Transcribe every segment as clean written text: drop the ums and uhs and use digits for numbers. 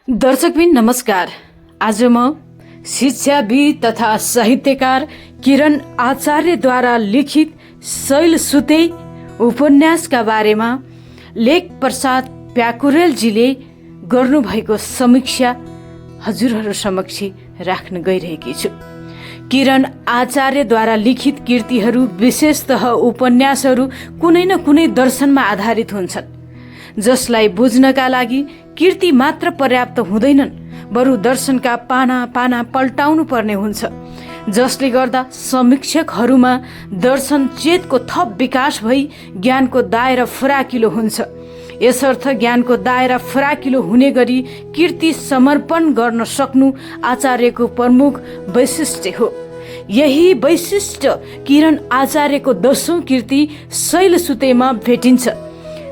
दर्शकबिन नमस्कार। आज म शिक्षाविद तथा साहित्यकार किरण आचार्यद्वारा लिखित शैलसुते उपन्यासका बारेमा लेख प्रसाद प्याकुरेलजीले गर्नुभएको समीक्षा हजुरहरू समक्ष राख्न गइरहेकी छु। किरण आचार्यद्वारा लिखित कृतिहरू विशेषतः उपन्यासहरू कुनै न कुनै दर्शनमा आधारित हुन्छन्, जसलाई बुझ्नका लागि कृति मात्र पर्याप्त हुँदैनन्, बरु दर्शनका पाना पाना पल्टाउनु पर्ने हुन्छ, जसले गर्दा समीक्षकहरूमा दर्शन चेतको थप विकास भई ज्ञानको दायरा फराकिलो हुन्छ। यसर्थ ज्ञानको दायरा फराकिलो हुने गरी कृति समर्पण गर्न सक्नु आचार्यको प्रमुख वैशिष्ट्य हो। यही वैशिष्ट्य किरण आचार्यको 10औं कृति शैलसुतेमा भेटिन्छ।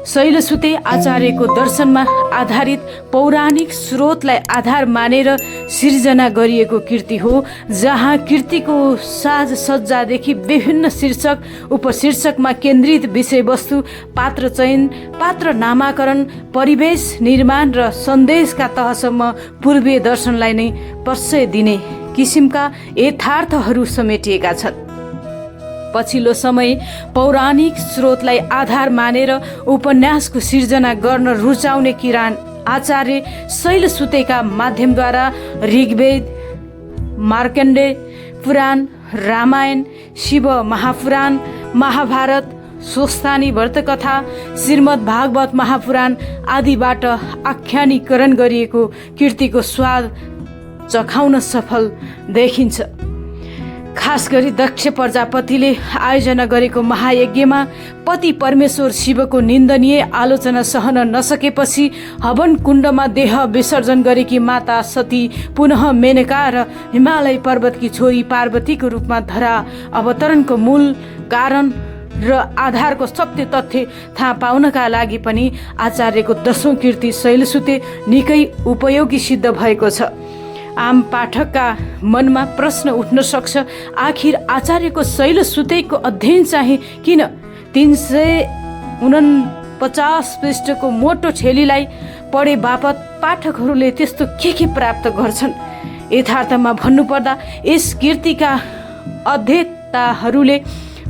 शैलसुते आचार्यको दर्शनमा आधारित पौराणिक स्रोतलाई आधार मानेर सिर्जना गरिएको कृति हो, जहाँ कृतिको साजसज्जादेखि विभिन्न शीर्षक उपशीर्षकमा केन्द्रित विषयवस्तु, पात्र चयन, पात्र नामाकरण, परिवेश निर्माण र सन्देशका तहसम्म पूर्वीय दर्शनलाई नै प्रश्रय दिने किसिमका यथार्थहरू समेटिएका छन्। पछिल्लो समय पौराणिक स्रोतलाई आधार मानेर उपन्यासको सिर्जना गर्न रुचाउने किरण आचार्य शैलसुतेका माध्यमद्वारा ऋग्वेद, मार्कण्डेय पुराण, रामायण, शिव महापुराण, महाभारत, स्वस्तानी व्रतकथा, श्रीमद् भागवत महापुराण आदिबाट आख्यानीकरण गरिएको कृतिको स्वाद चखाउन सफल देखिन्छ। खास गरी दक्ष प्रजापतिले आयोजना गरेको महायज्ञमा पति परमेश्वर शिवको निन्दनीय आलोचना सहन नसकेपछि हवन कुण्डमा देह विसर्जन गरेकी माता सती पुनः मेनका र हिमालय पर्वतकी छोरी पार्वतीको रूपमा धरा अवतरणको मूल कारण र आधारको सत्य तथ्य थाहा पाउनका लागि पनि आचार्यको 10औं कृति शैलसुते निकै उपयोगी सिद्ध भएको छ। आम पाठकका मनमा प्रश्न उठ्न सक्छ, आखिर आचार्यको शैलसुतेको अध्ययन चाहिँ किन 349 पृष्ठको मोटो छेलीलाई पढे बापत पाठकहरूले त्यस्तो के प्राप्त गर्छन्? यथार्थमा भन्नुपर्दा यस कृतिका अध्येताहरूले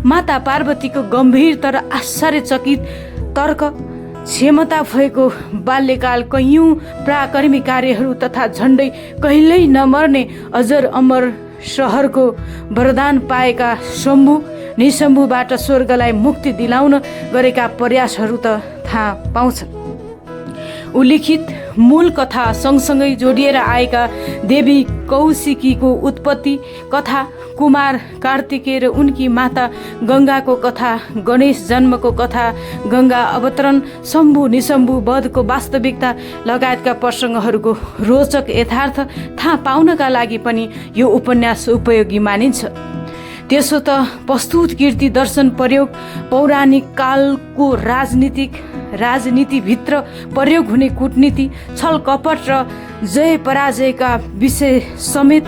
माता पार्वतीको गम्भीर तर आश्चर्यचकित तर्क क्षमता भएको बाल्यकाल, कैयौं पराक्रमी कार्यहरू तथा झण्डै कहिल्यै नमर्ने अजर अमर शहरको वरदान पाएका शम्भु निशम्भुबाट स्वर्गलाई मुक्ति दिलाउन गरेका प्रयासहरू त थाहा पाउँछन्। उल्लिखित मूल कथा सँगसँगै जोडिएर आएका देवी कौशिकीको उत्पत्ति कथा, कुमार कार्तिकेय र उनकी माता गङ्गाको कथा, गणेश जन्मको कथा, गङ्गा अवतरण, शम्भु निशम्भु वधको वास्तविकता लगायतका प्रसङ्गहरूको रोचक यथार्थ थाहा पाउनका लागि पनि यो उपन्यास उपयोगी मानिन्छ। त्यसो त प्रस्तुत कृति दर्शन प्रयोग पौराणिक कालको राजनीतिभित्र प्रयोग हुने कूटनीति, छल कपट र जय पराजयका विषय समेत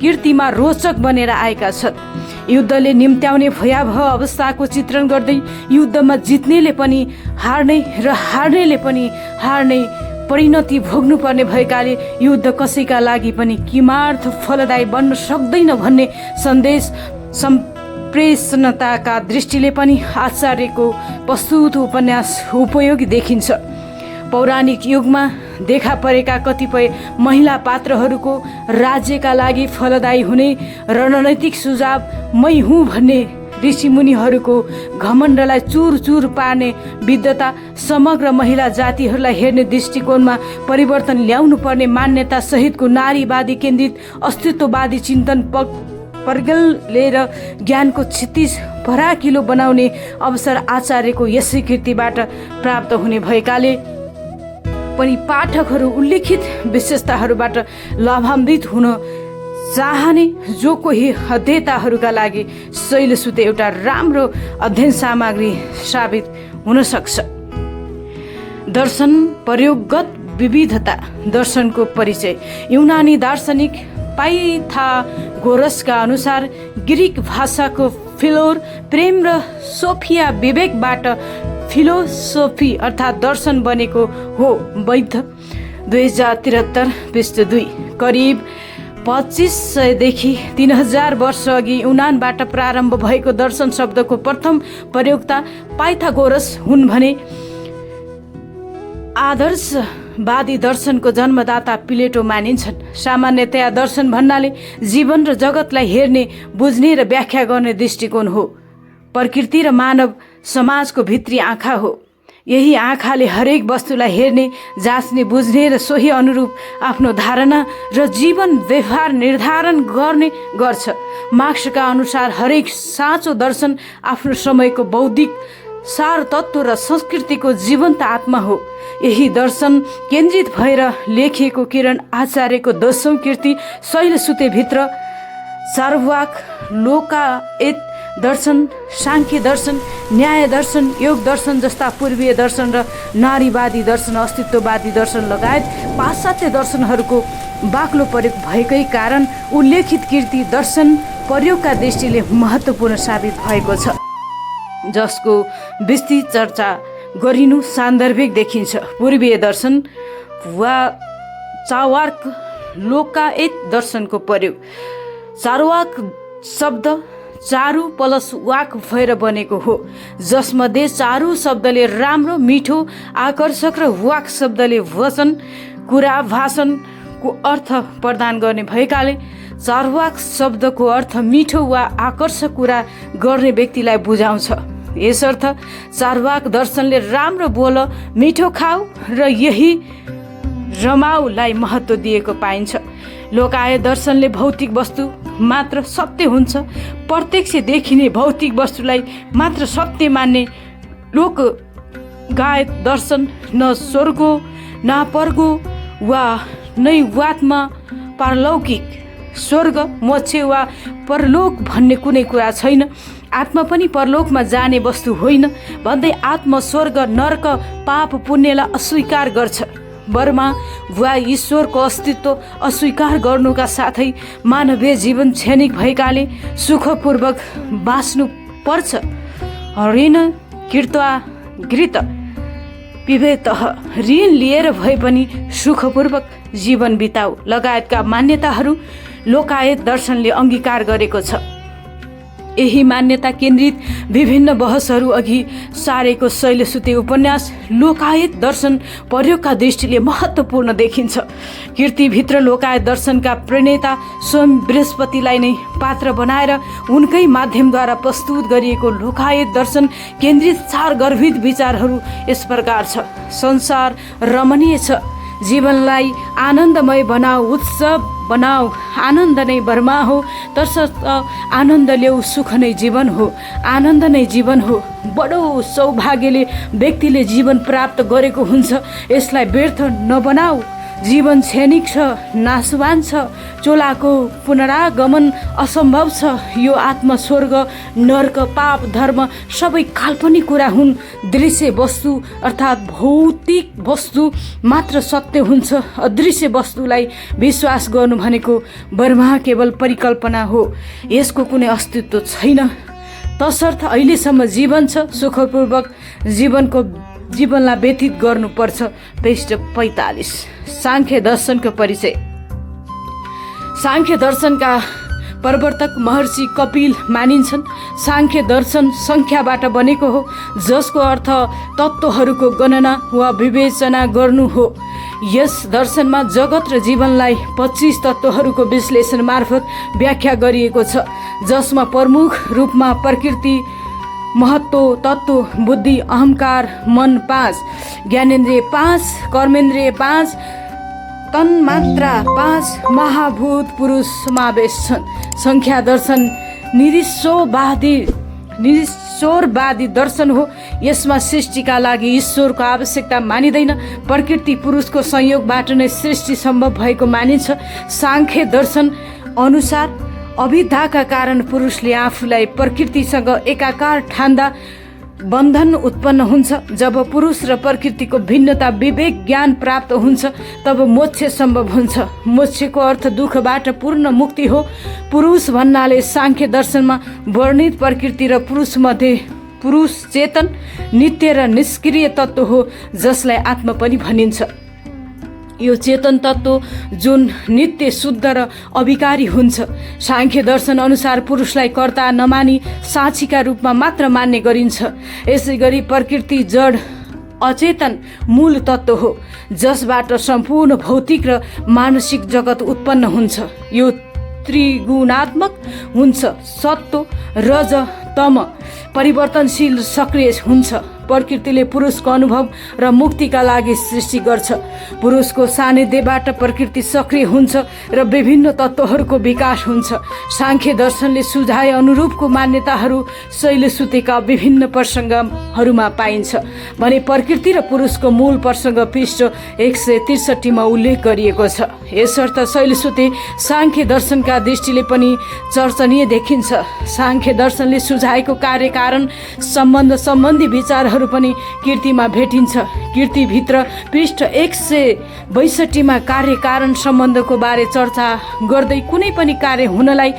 कृतिमा रोचक बनेर आएका छन्। युद्धले निम्त्याउने भयावह अवस्थाको चित्रण गर्दै युद्धमा जित्नेले पनि हार्ने र हार्नेले पनि हार्ने परिणति भोग्नुपर्ने भएकाले युद्ध कसैका लागि पनि किमार्थ फलदायी बन्न सक्दैन भन्ने सन्देश सम्प्रेषणताका दृष्टिले पनि आचार्यको प्रस्तुत उपन्यास उपयोगी देखिन्छ। पौराणिक युगमा देखा परेका कतिपय महिला पात्रहरूको राज्यका लागि फलदायी हुने रणनैतिक सुझाव मै हुँ भन्ने ऋषिमुनिहरूको घमण्डलाई चुर चुर पार्ने विद्वता, समग्र महिला जातिहरूलाई हेर्ने दृष्टिकोणमा परिवर्तन ल्याउनु पर्ने मान्यता सहितको नारीवादी केन्द्रित अस्तित्ववादी चिन्तन पर्गेलेर ज्ञानको क्षितिज फराकिलो बनाउने अवसर आचार्यको यसै कृतिबाट प्राप्त हुने भएकाले पनि पाठकहरू उल्लिखित विशेषताहरूबाट लाभान्वित हुन चाहने जो कोही अध्येताहरूका लागि शैलसुते एउटा राम्रो अध्ययन सामग्री साबित हुन सक्छ। दर्शन प्रयोगगत विविधता। दर्शनको परिचय। यूनानी दार्शनिक पाइथागोरसका अनुसार ग्रीक भाषाको फिलोर प्रेम र सोफिया विवेकबाट फिलोसोफी अर्थात् दर्शन बनेको हो। वैध 2073 पृष्ठ 2। करिब 2500देखि 3000 वर्ष अघि युनानबाट प्रारम्भ भएको दर्शन शब्दको प्रथम प्रयोगता पाइथागोरस हुन् भने आदर्शवादी दर्शनको जन्मदाता प्लेटो मानिन्छन्। सामान्यतया दर्शन भन्नाले जीवन र जगतलाई हेर्ने, बुझ्ने र व्याख्या गर्ने दृष्टिकोण हो। प्रकृति र मानव समाजको भित्री आँखा हो। यही आँखाले हरेक वस्तुलाई हेर्ने, जाँच्ने, बुझ्ने र सोही अनुरूप आफ्नो धारणा र जीवन व्यवहार निर्धारण गर्ने गर्छ। मार्क्सका अनुसार हरेक साँचो दर्शन आफ्नो समयको बौद्धिक सार तत्त्व र संस्कृतिको जीवन्त आत्मा हो। यही दर्शन केन्द्रित भएर लेखिएको किरण आचार्यको 10औं कृति शैलसूत्रेभित्र चार्वाक, लोकायत दर्शन, सांख्य दर्शन, न्याय दर्शन, योग दर्शन जस्ता पूर्वीय दर्शन र नारीवादी दर्शन, अस्तित्ववादी दर्शन लगायत पाश्चात्य दर्शनहरूको बाक्लो प्रयोग भएकै कारण उल्लेखित कृति दर्शन प्रयोगका दृष्टिले महत्त्वपूर्ण साबित भएको छ, जसको विस्तृत चर्चा गरिनु सान्दर्भिक देखिन्छ। पूर्वीय दर्शन वा चार्वाक, लोकायत दर्शनको प्रयोग। चार्वाक शब्द चारु प्लस वाक भएर बनेको हो, जसमध्ये चारु शब्दले राम्रो, मिठो, आकर्षक र वाक शब्दले वचन, कुरा, भाषणको अर्थ प्रदान गर्ने भएकाले चार्वाक शब्दको अर्थ मिठो वा आकर्षक कुरा गर्ने व्यक्तिलाई बुझाउँछ। यसर्थ चार्वाक दर्शनले राम्रो बोल, मिठो खाऊ र यही रमाउलाई महत्त्व दिएको पाइन्छ। लोकायत दर्शनले भौतिक वस्तु मात्र सत्य हुन्छ, प्रत्यक्ष देखिने भौतिक वस्तुलाई मात्र सत्य मान्ने। लोकायत दर्शन न स्वर्ग न पर्गो वा नैवात्मा, पारलौकिक स्वर्ग, मोक्ष वा परलोक भन्ने कुनै कुरा छैन, आत्मा पनि परलोकमा जाने वस्तु होइन भन्दै आत्मा, स्वर्ग, नर्क, पाप, पुण्यलाई अस्वीकार गर्छ। वर्मा वा ईश्वरको अस्तित्व अस्वीकार गर्नुका साथै मानवीय जीवन क्षणिक भएकाले सुखपूर्वक बाँच्नु पर्छ। ऋण कृत्वा घृत पिबेतः, ऋण लिएर भए पनि सुखपूर्वक जीवन बिताऊ लगायतका मान्यताहरू लोकायत दर्शनले अङ्गीकार गरेको छ। यही मान्यता केन्द्रित विभिन्न बहसहरू अघि सारेको शैलसूत्री उपन्यास लोकायत दर्शन प्रयोगका दृष्टिले महत्त्वपूर्ण देखिन्छ। कृतिभित्र लोकायत दर्शनका प्रणेता स्वयं बृहस्पतिलाई नै पात्र बनाएर उनकै माध्यमद्वारा प्रस्तुत गरिएको लोकायत दर्शन केन्द्रित 4 गर्भित विचारहरू यस प्रकार छ। संसार रमणीय छ, जीवनलाई आनन्दमय बनाऊ, उत्सव बनाऊ, आनन्द नै वर्मा हो, तसर्थ आनन्द ल्याऊ, सुख नै जीवन हो, आनन्द नै जीवन हो। बडो सौभाग्यले व्यक्तिले जीवन प्राप्त गरेको हुन्छ, यसलाई व्यर्थ नबनाऊ। जीवन क्षणिक छ, नाशवान छ, चोलाको पुनरागमन असम्भव छ। यो आत्मा, स्वर्ग, नर्क, पाप, धर्म सबै काल्पनिक कुरा हुन्। दृश्य वस्तु अर्थात् भौतिक वस्तु मात्र सत्य हुन्छ। अदृश्य वस्तुलाई विश्वास गर्नु भनेको ब्रह्मा केवल परिकल्पना हो, यसको कुनै अस्तित्व छैन। तसर्थ अहिलेसम्म जीवन छ, सुखपूर्वक जीवनलाई व्यतीत गर्नुपर्छ। पृष्ठ 45। सांख्य दर्शनको परिचय। सांख्य दर्शनका प्रवर्तक महर्षि कपिल मानिन्छन्। सांख्य दर्शन सङ्ख्याबाट बनेको हो, जसको अर्थ तत्त्वहरूको गणना वा विवेचना गर्नु हो। यस दर्शनमा जगत र जीवनलाई 25 तत्त्वहरूको विश्लेषण मार्फत व्याख्या गरिएको छ, जसमा प्रमुख रूपमा प्रकृति, महत्त्व, तत्त्व, बुद्धि, अहङ्कार, मन 5, ज्ञानेन्द्रिय 5, कर्मेन्द्रिय 5, तन्मात्रा 5, महाभूत पुरुष समावेश छन्। संख्या दर्शन निरीश्वरवादी दर्शन हो। यसमा सृष्टिका लागि ईश्वरको आवश्यकता मानिँदैन, प्रकृति पुरुषको संयोगबाट नै सृष्टि सम्भव भएको मानिन्छ। सांख्य दर्शन अनुसार अभिधाका कारण पुरुषले आफूलाई प्रकृतिसँग एकाकार ठान्दा बन्धन उत्पन्न हुन्छ। जब पुरुष र प्रकृतिको भिन्नता विवेक ज्ञान प्राप्त हुन्छ, तब मोक्ष सम्भव हुन्छ। मोक्षको अर्थ दुःखबाट पूर्ण मुक्ति हो। पुरुष भन्नाले सांख्य दर्शनमा वर्णित प्रकृति र पुरुष मध्ये पुरुष चेतन, नित्य र निष्क्रिय तत्त्व हो, जसलाई आत्मा पनि भनिन्छ। यो चेतन तत्त्व जुन नित्य शुद्ध र अविकारी हुन्छ। सांख्य दर्शन अनुसार पुरुषलाई कर्ता नमानी साक्षीका रूपमा मात्र मान्ने गरिन्छ। यसै गरी प्रकृति जड अचेतन मूल तत्त्व हो जसबाट सम्पूर्ण भौतिक र मानसिक जगत उत्पन्न हुन्छ। यो त्रिगुणात्मक हुन्छ। सत्व रज तम परिवर्तनशील सक्रिय हुन्छ। प्रकृतिले पुरुषको अनुभव र मुक्तिका लागि सृष्टि गर्छ। पुरुषको सान्निध्यबाट प्रकृति सक्रिय हुन्छ र विभिन्न तत्त्वहरूको विकास हुन्छ। सांख्य दर्शनले सुझाए अनुरूपको मान्यताहरू शैलसुतेका विभिन्न प्रसङ्गहरूमा पाइन्छ भने प्रकृति र पुरुषको मूल प्रसङ्ग पृष्ठ 163 मा उल्लेख गरिएको छ। यसर्थ शैलसुते सांख्य दर्शनका दृष्टिले पनि चर्चनीय देखिन्छ। सांख्य दर्शनले सुझाएको कार्यकारण सम्बन्ध सम्बन्धी विचारहरू पनि कीर्तिमा भेटिन्छ। कीर्तिभित्र पृष्ठ 162 मा कार्यकारण सम्बन्धको बारे चर्चा गर्दै कुनै पनि कार्य हुनलाई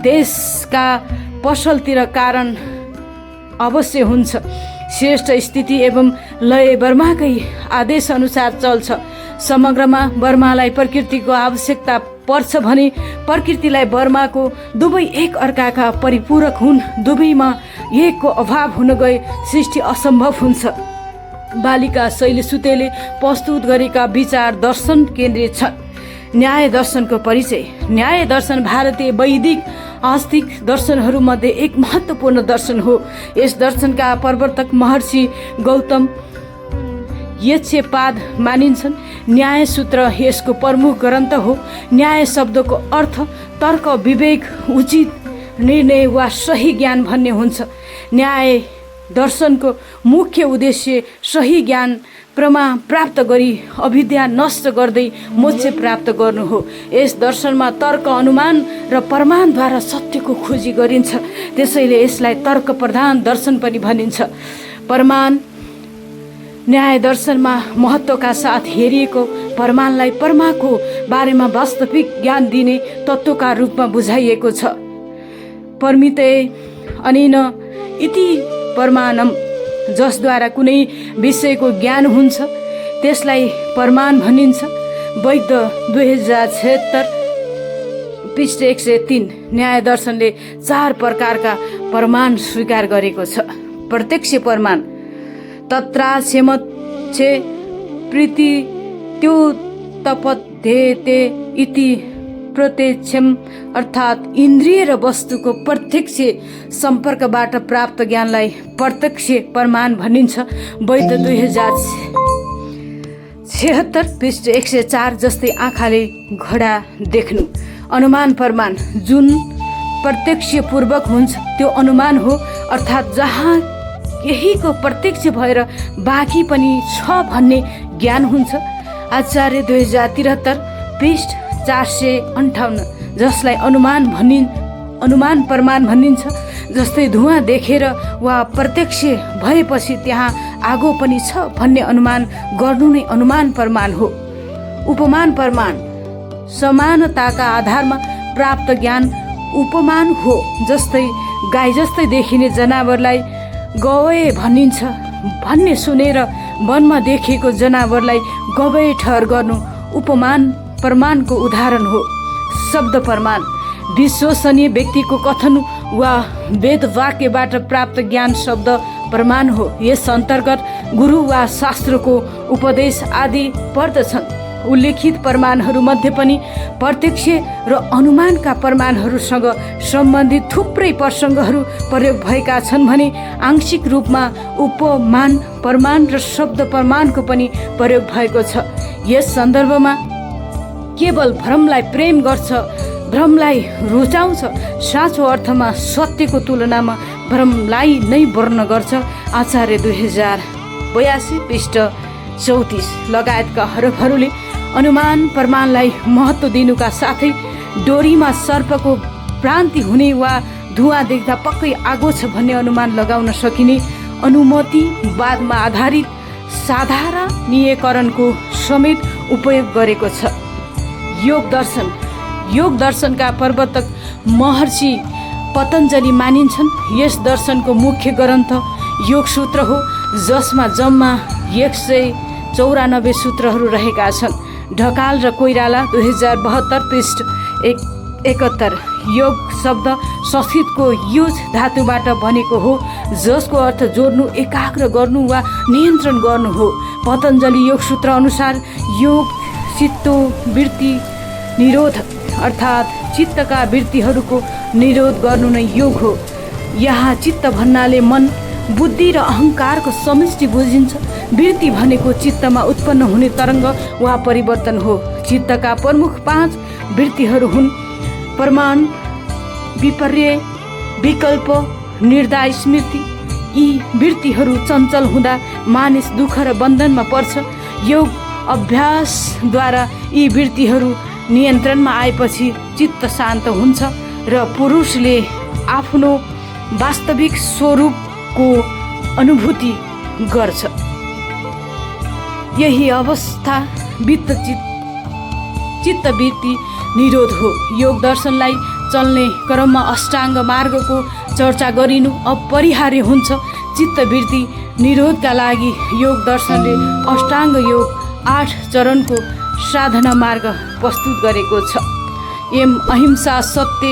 त्यसका पसलतिर कारण अवश्य हुन्छ। श्रेष्ठ स्थिति एवं लय ब्रह्माकै आदेश अनुसार चल्छ। समग्रमा ब्रह्मालाई प्रकृतिको आवश्यकता पर्छ भने प्रकृतिलाई ब्रह्माको दुवै एक अर्काका परिपूरक हुन्। दुवैमा एकको अभाव हुन गए सृष्टि असम्भव हुन्छ। बालिका शैलसुतेले प्रस्तुत गरेका विचार दर्शन केन्द्रित छन्। न्याय दर्शनको परिचय। न्याय दर्शन भारतीय वैदिक आस्तिक दर्शनहरूमध्ये एक महत्त्वपूर्ण दर्शन हो। यस दर्शनका प्रवर्तक महर्षि गौतम यक्षपाद मानिन्छन्। न्याय सूत्र यसको प्रमुख ग्रन्थ हो। न्याय शब्दको अर्थ तर्क, विवेक, उचित निर्णय वा सही ज्ञान भन्ने हुन्छ। न्याय दर्शनको मुख्य उद्देश्य सही ज्ञान प्रमा प्राप्त गरी अविद्या नष्ट गर्दै मोक्ष प्राप्त गर्नु हो। यस दर्शनमा तर्क, अनुमान र प्रमाणद्वारा सत्यको खोजी गरिन्छ। त्यसैले यसलाई तर्क प्रधान दर्शन पनि भनिन्छ। प्रमाण न्याय दर्शनमा महत्त्वका साथ हेरिएको प्रमाणलाई परमाको बारेमा वास्तविक ज्ञान दिने तत्त्वका रूपमा बुझाइएको छ। परमिते अनेन इति प्रमाणम, जसद्वारा कुनै विषयको ज्ञान हुन्छ त्यसलाई प्रमाण भनिन्छ। वैध 2076 पृष्ठ 103। न्याय दर्शनले 4 प्रकारका प्रमाण स्वीकार गरेको छ। प्रत्यक्ष प्रमाण तत्रास्यमच्छे प्रीति त्युत्पद्यते इति प्रत्यक्षम, अर्थात् इन्द्रिय र वस्तुको प्रत्यक्ष सम्पर्कबाट प्राप्त ज्ञानलाई प्रत्यक्ष प्रमाण भनिन्छ। वैध 2076 पृष्ठ 104 जस्तै आँखाले घोडा देख्नु। अनुमान प्रमाण जुन प्रत्यक्षपूर्वक हुन्छ त्यो अनुमान हो, अर्थात् जहाँ यहीको प्रत्यक्ष भएर बाँकी पनि छ भन्ने ज्ञान हुन्छ। आचार्य 2073 पृष्ठ 458 जसलाई अनुमान प्रमाण भनिन्छ। जस्तै धुवाँ देखेर वा प्रत्यक्ष भएपछि त्यहाँ आगो पनि छ भन्ने अनुमान गर्नु नै अनुमान प्रमाण हो। उपमान प्रमाण समानताका आधारमा प्राप्त ज्ञान उपमान हो। जस्तै गाई जस्तै देखिने जनावरलाई गवै भनिन्छ भन्ने सुनेर वनमा देखिएको जनावरलाई गवै ठहर गर्नु उपमान प्रमाणको उदाहरण हो। शब्द प्रमाण विश्वसनीय व्यक्तिको कथन वा वेद वाक्यबाट प्राप्त ज्ञान शब्द प्रमाण हो। यस अन्तर्गत गुरु वा शास्त्रको उपदेश आदि पर्दछन्। उल्लेखित प्रमाणहरूमध्ये पनि प्रत्यक्ष र अनुमानका प्रमाणहरूसँग सम्बन्धित थुप्रै प्रसङ्गहरू प्रयोग भएका छन् भने आंशिक रूपमा उपमान प्रमाण र शब्द प्रमाणको पनि प्रयोग भएको छ। यस सन्दर्भमा केवल भ्रमलाई प्रेम गर्छ, भ्रमलाई रुचाउँछ, साँचो अर्थमा सत्यको तुलनामा भ्रमलाई नै वर्ण गर्छ। आचार्य 2082 पृष्ठ 34 लगायतका हरफहरूले अनुमान प्रमाणलाई महत्त्व दिनुका साथै डोरीमा सर्पको भ्रान्ति हुने वा धुवाँ देख्दा पक्कै आगो छ भन्ने अनुमान लगाउन सकिने अनुमतिवादमा आधारित साधारणीयकरणको समेत उपयोग गरेको छ। योग दर्शनका प्रवर्तक महर्षि पतञ्जलि मानिन्छन्। यस दर्शनको मुख्य ग्रन्थ योग सूत्र हो, जसमा जम्मा 194 सूत्रहरू रहेका छन्। ढकाल र कोइराला 2072 पृष्ठ 71। योग शब्द संस्कृतको युज धातुबाट बनेको हो, जसको अर्थ जोड्नु, एकाग्र गर्नु वा नियन्त्रण गर्नु हो। पतञ्जलि योग सूत्र अनुसार योग चित्तवृत्ति निरोध अर्थात् चित्तका वृत्तिहरूको निरोध गर्नु नै योग हो। यहाँ चित्त भन्नाले मन, बुद्धि र अहङ्कारको समष्टि बुझिन्छ। वृत्ति भनेको चित्तमा उत्पन्न हुने तरङ्ग वा परिवर्तन हो। चित्तका प्रमुख 5 वृत्तिहरू हुन्: प्रमाण, विपर्य, विकल्प, निर्दय, स्मृति। यी वृत्तिहरू चञ्चल हुँदा मानिस दुःख र बन्धनमा पर्छ। योग अभ्यासद्वारा यी वृत्तिहरू नियन्त्रणमा आएपछि चित्त शान्त हुन्छ र पुरुषले आफ्नो वास्तविक स्वरूपको अनुभूति गर्छ। यही अवस्था चित्तवृत्ति निरोध हो। योग दर्शनलाई चल्ने क्रममा अष्टाङ्ग मार्गको चर्चा गरिनु अपरिहार्य हुन्छ। चित्तवृत्ति निरोधका लागि योग दर्शनले अष्टाङ्ग योग 8 चरणको साधना मार्ग प्रस्तुत गरेको छ। अहिंसा, सत्य,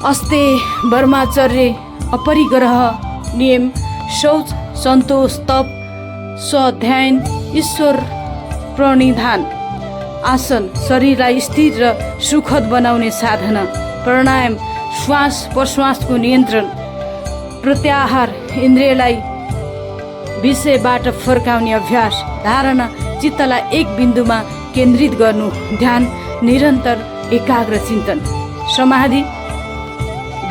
अस्तेय, ब्रह्मचर्य, अपरिग्रह, नियम, शौच, सन्तोष, तप, स्वाध्याय, ईश्वर प्रणिधान, आसन, शरीरलाई स्थिर र सुखद बनाउने साधना, प्राणायाम, श्वास प्रश्वासको नियन्त्रण, प्रत्याहार, इन्द्रियलाई विषयबाट फर्काउने अभ्यास, धारणा, चित्तलाई एक बिन्दुमा केन्द्रित गर्नु, ध्यान, निरन्तर एकाग्र चिन्तन, समाधि,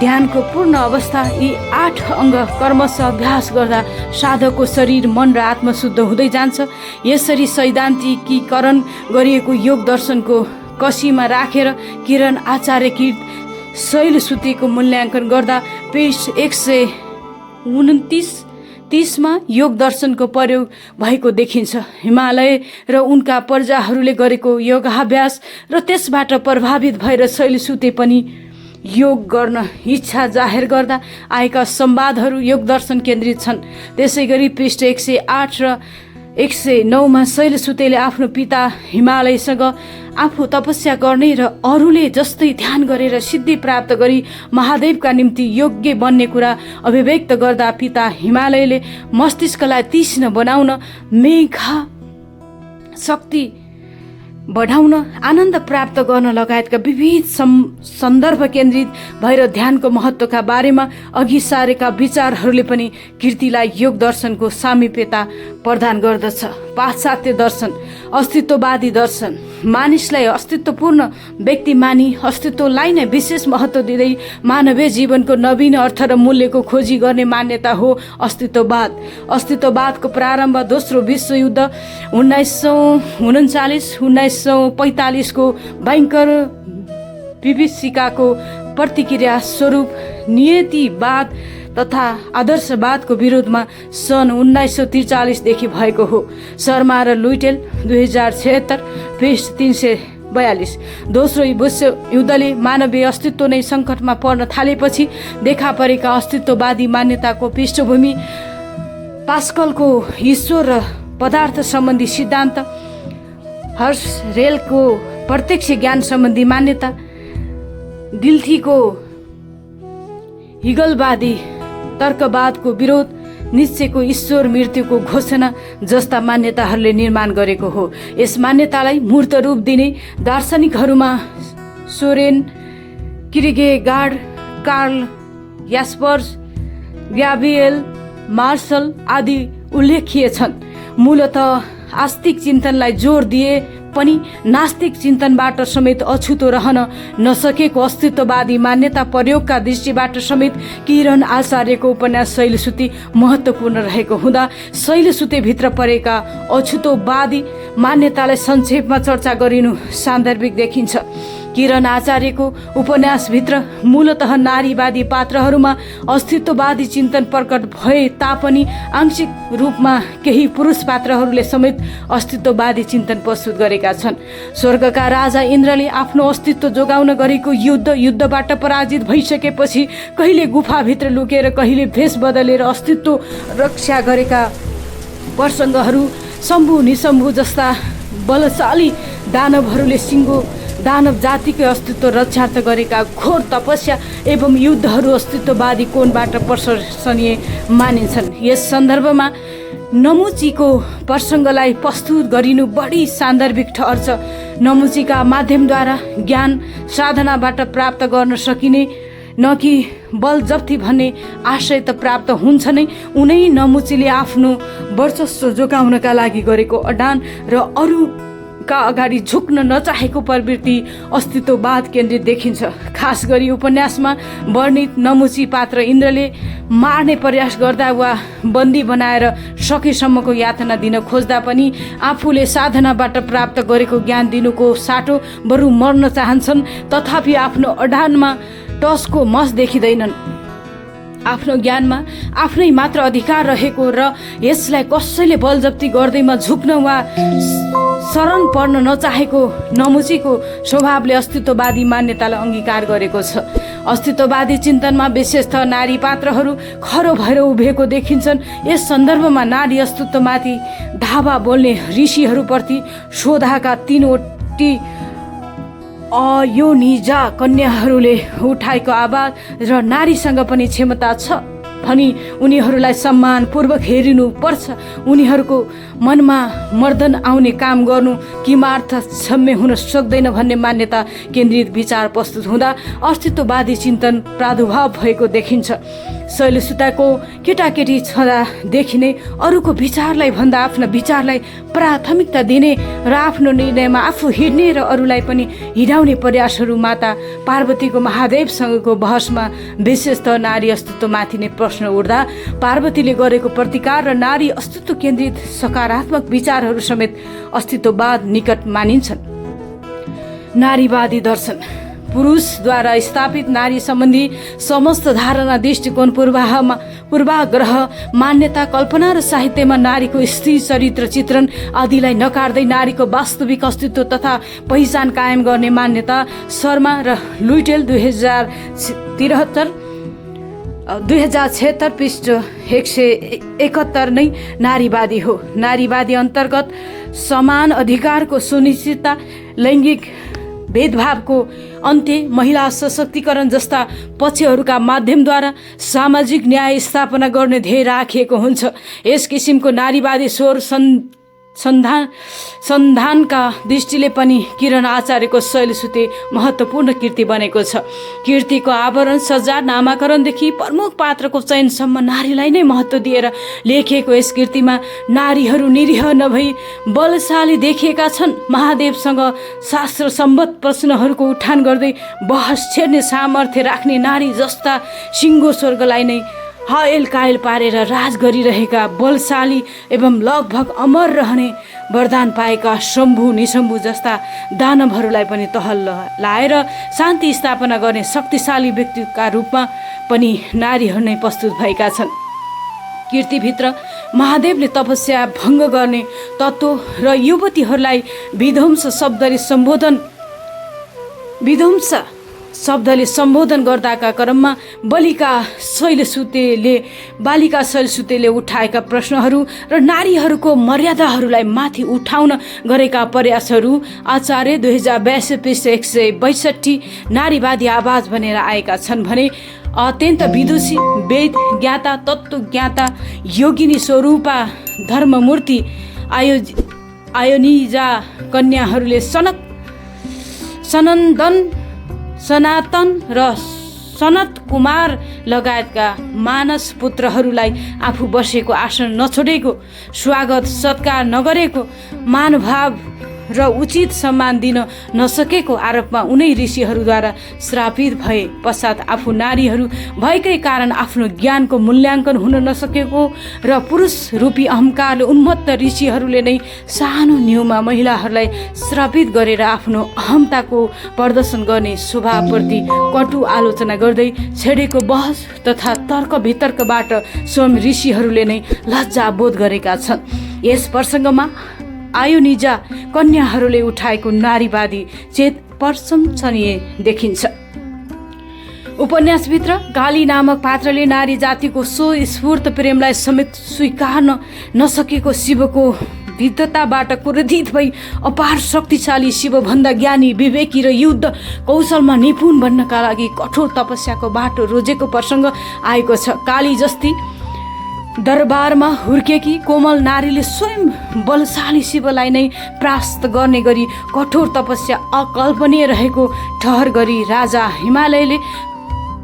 ध्यानको पूर्ण अवस्था। यी 8 अङ्ग कर्मश अभ्यास गर्दा साधकको शरीर, मन र आत्मा शुद्ध हुँदै जान्छ। यसरी सैद्धान्तिकीकरण गरिएको योग दर्शनको कसीमा राखेर किरण आचार्यकृत शैलसूत्रीको मूल्याङ्कन गर्दा पेज 129-30मा योग दर्शनको प्रयोग भएको देखिन्छ। हिमालय र उनका प्रजाहरूले गरेको योगाभ्यास र त्यसबाट प्रभावित भएर शैलसूत्री पनि योग गर्न इच्छा जाहेर गर्दा आएका संवादहरू योग दर्शन केन्द्रित छन्। त्यसै गरी पृष्ठ 108 र 109मा शैलसूत्रीले आफ्नो पिता हिमालयसँग आफू तपस्या गर्ने र अरूले जस्तै ध्यान गरेर सिद्धि प्राप्त गरी महादेवका निम्ति योग्य बन्ने कुरा अभिव्यक्त गर्दा पिता हिमालयले मस्तिष्कलाई तीक्ष्ण बनाउन, मेघा शक्ति बढाउन, आनन्द प्राप्त गर्न लगायतका विविध सन्दर्भ केन्द्रित भएर ध्यानको महत्त्वका बारेमा अघि सारेका विचारहरूले पनि कृतिलाई योग दर्शनको सामिप्यता प्रदान गर्दछ। पाश्चात्य दर्शन, अस्तित्ववादी दर्शन, मानिसलाई अस्तित्वपूर्ण व्यक्ति मानी अस्तित्वलाई नै विशेष महत्त्व दिँदै मानवीय जीवनको नवीन अर्थ र मूल्यको खोजी गर्ने मान्यता हो अस्तित्ववाद। अस्तित्ववादको प्रारम्भ दोस्रो विश्वयुद्ध 1939-1945 को भयङ्कर विभीषिकाको प्रतिक्रिया स्वरूप नियतिवाद तथा आदर्शवादको विरोधमा सन् 1943 भएको हो। शर्मा र लुइटेल 2076 पृष्ठ 342। दोस्रो विश्वयुद्धले मानवीय अस्तित्व नै सङ्कटमा पर्न थालेपछि देखा परेका अस्तित्ववादी मान्यताको पृष्ठभूमि पास्कलको ईश्वर र पदार्थ सम्बन्धी सिद्धान्त, हर्सरेलको प्रत्यक्ष ज्ञान सम्बन्धी मान्यता, डिल्थीको हिगलवादी तर्कवादको विरोध, निश्चयको ईश्वर मृत्युको घोषणा जस्ता मान्यताहरूले निर्माण गरेको हो। यस मान्यतालाई मूर्त रूप दिने दार्शनिकहरूमा सोरेन किर्केगार्ड, कार्ल यास्पर्स, ग्याब्रिएल मार्शल आदि उल्लेखीय छन्। मूलतः आस्तिक चिन्तनलाई जोड दिए पनि नास्तिक चिन्तनबाट समेत अछुतो रहन नसकेको अस्तित्ववादी मान्यता प्रयोगका दृष्टिबाट समेत किरण आचार्यको उपन्यास शैलसूत्री महत्त्वपूर्ण रहेको हुँदा शैलसूत्रीभित्र परेका अछुतोवादी मान्यतालाई संक्षेपमा चर्चा गरिनु सान्दर्भिक देखिन्छ। किरण आचार्यको उपन्यासभित्र मूलतः नारीवादी पात्रहरूमा अस्तित्ववादी चिन्तन प्रकट भए तापनि आंशिक रूपमा केही पुरुष पात्रहरूले समेत अस्तित्ववादी चिन्तन प्रस्तुत गरेका छन्। स्वर्गका राजा इन्द्रले आफ्नो अस्तित्व जोगाउन गरेको युद्धबाट पराजित भइसकेपछि कहिले गुफाभित्र लुकेर कहिले भेष बदलेर अस्तित्व रक्षा गरेका प्रसङ्गहरू शम्भु निशम्भु जस्ता बलशाली दानवहरूले सिङ्गो दानव जातिकै अस्तित्व रक्षार्थ गरेका घोर तपस्या एवं युद्धहरू अस्तित्ववादी कोणबाट प्रशंसनीय मानिन्छन्। यस सन्दर्भमा नमुचीको प्रसङ्गलाई प्रस्तुत गरिनु बढी सान्दर्भिक ठहर्छ। नमुचीका माध्यमद्वारा ज्ञान साधनाबाट प्राप्त गर्न सकिने न कि बल जप्ती भन्ने आशय त प्राप्त हुन्छ नै। उनै नमुचीले आफ्नो वर्चस्व जोगाउनका लागि गरेको अडान र अरूका अगाडि झुक्न नचाहेको प्रवृत्ति अस्तित्ववाद केन्द्रित देखिन्छ। खास गरी उपन्यासमा वर्णित नमुची पात्र इन्द्रले मार्ने प्रयास गर्दा वा बन्दी बनाएर सकेसम्मको यातना दिन खोज्दा पनि आफूले साधनाबाट प्राप्त गरेको ज्ञान दिनुको साटो बरु मर्न चाहन्छन्। तथापि आफ्नो अडानमा टसको मस देखिँदैनन्। आफ्नो ज्ञानमा आफ्नै मात्र अधिकार रहेको र यसलाई कसैले बलजप्ती गर्दैमा झुक्न वा शरण पर्न नचाहेको नमुचीको स्वभावले अस्तित्ववादी मान्यतालाई अङ्गीकार गरेको छ। अस्तित्ववादी चिन्तनमा विशेषतः नारी पात्रहरू खरो भएर उभिएको देखिन्छन्। यस सन्दर्भमा नारी अस्तित्वमाथि धावा बोल्ने ऋषिहरूप्रति शोधाका तीनवटी अयोनिजा कन्याहरूले उठाएको आवाज र नारीसँग पनि क्षमता छ भनी उनीहरूलाई सम्मानपूर्वक हेरिनु पर्छ। उनीहरूको मनमा मर्दन आउने काम गर्नु किमार्थ क्षम्य हुन सक्दैन भन्ने मान्यता केन्द्रित विचार प्रस्तुत हुँदा अस्तित्ववादी चिन्तन प्रादुर्भाव भएको देखिन्छ। शैलसुताको केटाकेटी छँदादेखि नै अरूको विचारलाई भन्दा आफ्ना विचारलाई प्राथमिकता दिने र आफ्नो निर्णयमा आफू हिँड्ने र अरूलाई पनि हिँडाउने प्रयासहरू माता पार्वतीको महादेवसँगको बहसमा विशेषतः नारी अस्तित्वमाथि नै प्रश्न उठ्दा पार्वतीले गरेको प्रतिकार र नारी अस्तित्व केन्द्रित सकारात्मक विचारहरू समेत अस्तित्ववाद निकट मानिन्छन्। नारीवादी दर्शन पुरुषद्वारा स्थापित नारी सम्बन्धी समस्त धारणा दृष्टिकोण पूर्वाग्रह मान्यता कल्पना र साहित्यमा नारीको स्त्री चरित्र चित्रण आदिलाई नकार्दै नारीको वास्तविक अस्तित्व तथा पहिचान कायम गर्ने मान्यता शर्मा र लुइटेल 2076 पृष्ठ 171 नै नारीवादी हो। नारीवादी अन्तर्गत समान अधिकारको सुनिश्चितता, लैङ्गिक भेदभावको अन्त्य, महिला सशक्तिकरण जस्ता पक्षहरूका माध्यमद्वारा सामाजिक न्याय स्थापना गर्ने ध्येय राखिएको हुन्छ। यस किसिमको नारीवादी स्वर सन्धानका दृष्टिले पनि किरण आचार्यको शैलसुते महत्त्वपूर्ण कृति बनेको छ। कृतिको आवरण, सज्जा, नामाकरणदेखि प्रमुख पात्रको चयनसम्म नारीलाई नै महत्त्व दिएर लेखिएको यस कृतिमा नारीहरू निरीह नभई बलशाली देखिएका छन्। महादेवसँग शास्त्र सम्बद्ध प्रश्नहरूको उठान गर्दै बहस छेड्ने सामर्थ्य राख्ने नारी जस्ता सिङ्गो स्वर्गलाई नै हायल कायल पारेर राज गरिरहेका बलशाली एवं लगभग अमर रहने वरदान पाएका शम्भु निशम्भु जस्ता दानवहरूलाई पनि तहल लाएर शान्ति स्थापना गर्ने शक्तिशाली व्यक्तिका रूपमा पनि नारीहरू नै प्रस्तुत भएका छन्। कृतिभित्र महादेवले तपस्या भङ्ग गर्ने तत्त्व र युवतीहरूलाई विध्वंस शब्दले सम्बोधन गर्दाका क्रममा बालिका शैलसुतेले उठाएका प्रश्नहरू र नारीहरूको मर्यादाहरूलाई माथि उठाउन गरेका प्रयासहरू आचार्य 2082 पृष्ठ 162 नारीवादी आवाज भनेर आएका छन् भने अत्यन्त विदुषी वेद ज्ञाता तत्त्वज्ञाता योगिनी स्वरूपा धर्ममूर्ति आयोनिजा कन्याहरूले सनातन र सनत कुमार लगायतका मानस पुत्रहरूलाई आफू बसेको आसन नछोडेको, स्वागत सत्कार नगरेको, मानभाव र उचित सम्मान दिन नसकेको आरोपमा उनै ऋषिहरूद्वारा श्रापित भए पश्चात आफू नारीहरू भएकै कारण आफ्नो ज्ञानको मूल्याङ्कन हुन नसकेको र पुरुष रूपी अहङ्कारले उन्मत्त ऋषिहरूले नै सानो न्युमा महिलाहरूलाई श्रापित गरेर आफ्नो अहमताको प्रदर्शन गर्ने स्वभावप्रति कटु आलोचना गर्दै छेडेको बहस तथा तर्क वितर्कबाट स्वयं ऋषिहरूले नै लज्जा बोध गरेका छन्। यस प्रसङ्गमा आयोनिजा कन्याहरूले उठाएको नारीवादी चेत प्रशंसनीय देखिन्छ। उपन्यासभित्र काली नामक पात्रले नारी जातिको सो स्फूर्त प्रेमलाई समेत स्वीकार्न नसकेको शिवको वृद्धताबाट क्रोधित भई अपार शक्तिशाली शिवभन्दा ज्ञानी विवेकी र युद्ध कौशलमा निपुण बन्नका लागि कठोर तपस्याको बाटो रोजेको प्रसङ्ग आएको छ। काली जस्ती दरबारमा हुर्केकी कोमल नारीले स्वयं बलशाली शिवलाई नै परास्त गर्ने गरी कठोर तपस्या अकल्पनीय रहेको ठहर गरी राजा हिमालयले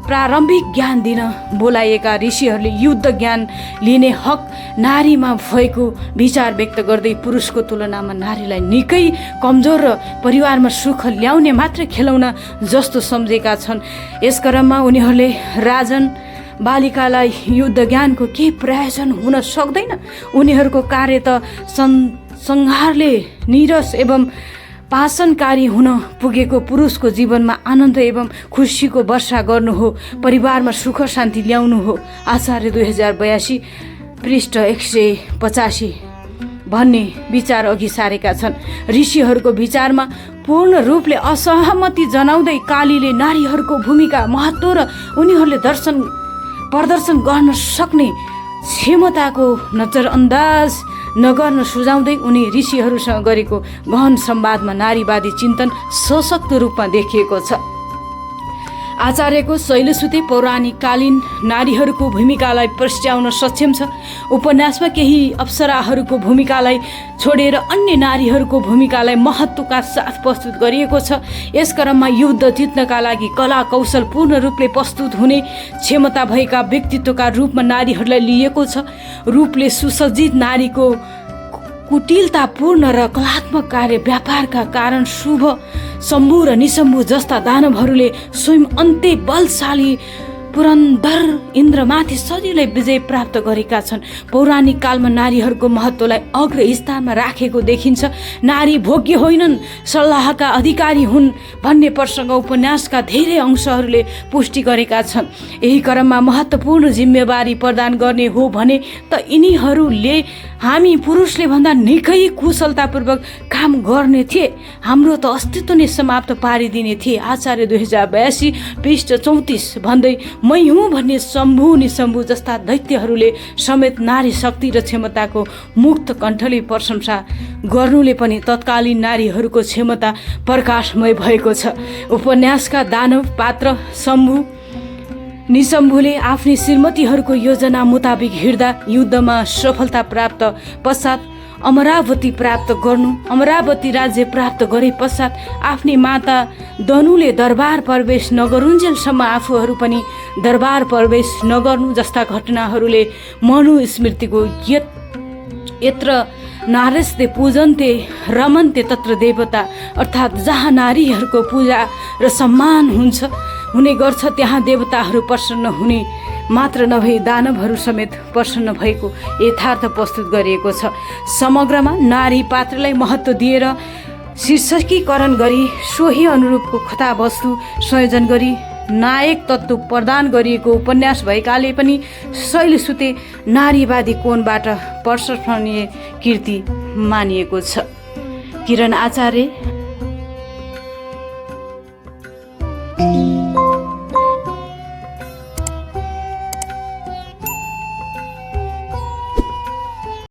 प्रारम्भिक ज्ञान दिन बोलाइएका ऋषिहरूले युद्ध ज्ञान लिने हक नारीमा भएको विचार व्यक्त गर्दै पुरुषको तुलनामा नारीलाई निकै कमजोर र परिवारमा सुख ल्याउने मात्र खेलौना जस्तो सम्झेका छन्। यस क्रममा उनीहरूले राजन बालिकालाई युद्ध ज्ञानको केही प्रयोजन हुन सक्दैन। उनीहरूको कार्य त संहारले निरस एवं पाषणकारी हुन पुगेको पुरुषको जीवनमा आनन्द एवं खुसीको वर्षा गर्नु हो, परिवारमा सुख शान्ति ल्याउनु हो। आचार्य 2082 पृष्ठ 185 भन्ने विचार अघि सारेका छन्। ऋषिहरूको विचारमा पूर्ण रूपले असहमति जनाउँदै कालीले नारीहरूको भूमिका, महत्त्व र उनीहरूले प्रदर्शन गर्न सक्ने क्षमताको नजरअन्दाज नगर्न सुझाउँदै उनी ऋषिहरूसँग गरेको गहन संवादमा नारीवादी चिन्तन सशक्त रूपमा देखिएको छ। आचार्यको शैलसुते पौराणिककालीन नारीहरूको भूमिकालाई प्रस्ट्याउन सक्षम छ। उपन्यासमा केही अप्सराहरूको भूमिकालाई छोडेर अन्य नारीहरूको भूमिकालाई महत्त्वका साथ प्रस्तुत गरिएको छ। यस क्रममा युद्ध जित्नका लागि कला कौशल पूर्ण रूपले प्रस्तुत हुने क्षमता भएका व्यक्तित्वका रूपमा नारीहरूलाई लिएको छ। रूपले सुसज्जित नारीको कुटिलतापूर्ण र कलात्मक कार्य व्यापारका कारण शुभ शम्भु र निशम्भु जस्ता दानवहरूले स्वयं अन्त्य बलशाली पुरन्दर इन्द्रमाथि सजिलै विजय प्राप्त गरेका छन्। पौराणिक कालमा नारीहरूको महत्त्वलाई अग्र स्थानमा राखेको देखिन्छ। नारी भोग्य होइनन्, सल्लाहका अधिकारी हुन् भन्ने प्रसङ्ग उपन्यासका धेरै अंशहरूले पुष्टि गरेका छन्। यही क्रममा महत्त्वपूर्ण जिम्मेवारी प्रदान गर्ने हो भने त यिनीहरूले हामी पुरुषले भन्दा निकै कुशलतापूर्वक काम गर्ने थिए, हाम्रो त अस्तित्व नै समाप्त पारिदिने थिए। आचार्य 2082 पृष्ठ 34 भन्दै मै हुँ भन्ने शम्भु निशम्भु जस्ता दैत्यहरूले समेत नारी शक्ति र क्षमताको मुक्त कण्ठले प्रशंसा गर्नुले पनि तत्कालीन नारीहरूको क्षमता प्रकाशमय भएको छ। उपन्यासका दानव पात्र शम्भु निशम्भुले आफ्नी श्रीमतीहरूको योजना मुताबिक हिँड्दा युद्धमा सफलता प्राप्त पश्चात अमरावती राज्य प्राप्त गरे पश्चात आफ्नी माता दनुले दरबार प्रवेश नगरुन्जेलसम्म आफूहरू पनि दरबार प्रवेश नगर्नु जस्ता घटनाहरूले मनुस्मृतिको यत्र नारेस्ते पूजन्ते रमन्ते तत्र देवता अर्थात् जहाँ नारीहरूको पूजा र सम्मान हुने गर्छ त्यहाँ देवताहरू प्रसन्न हुने मात्र नभई दानवहरू समेत प्रसन्न भएको यथार्थ प्रस्तुत गरिएको छ। समग्रमा नारी पात्रलाई महत्त्व दिएर शीर्षकीकरण गरी सोही अनुरूपको कथावस्तु संयोजन गरी नायक तत्त्व प्रदान गरिएको उपन्यास भएकाले पनि शैलसुते नारीवादी कोणबाट प्रशंसनीय कृति मानिएको छ। किरण आचार्य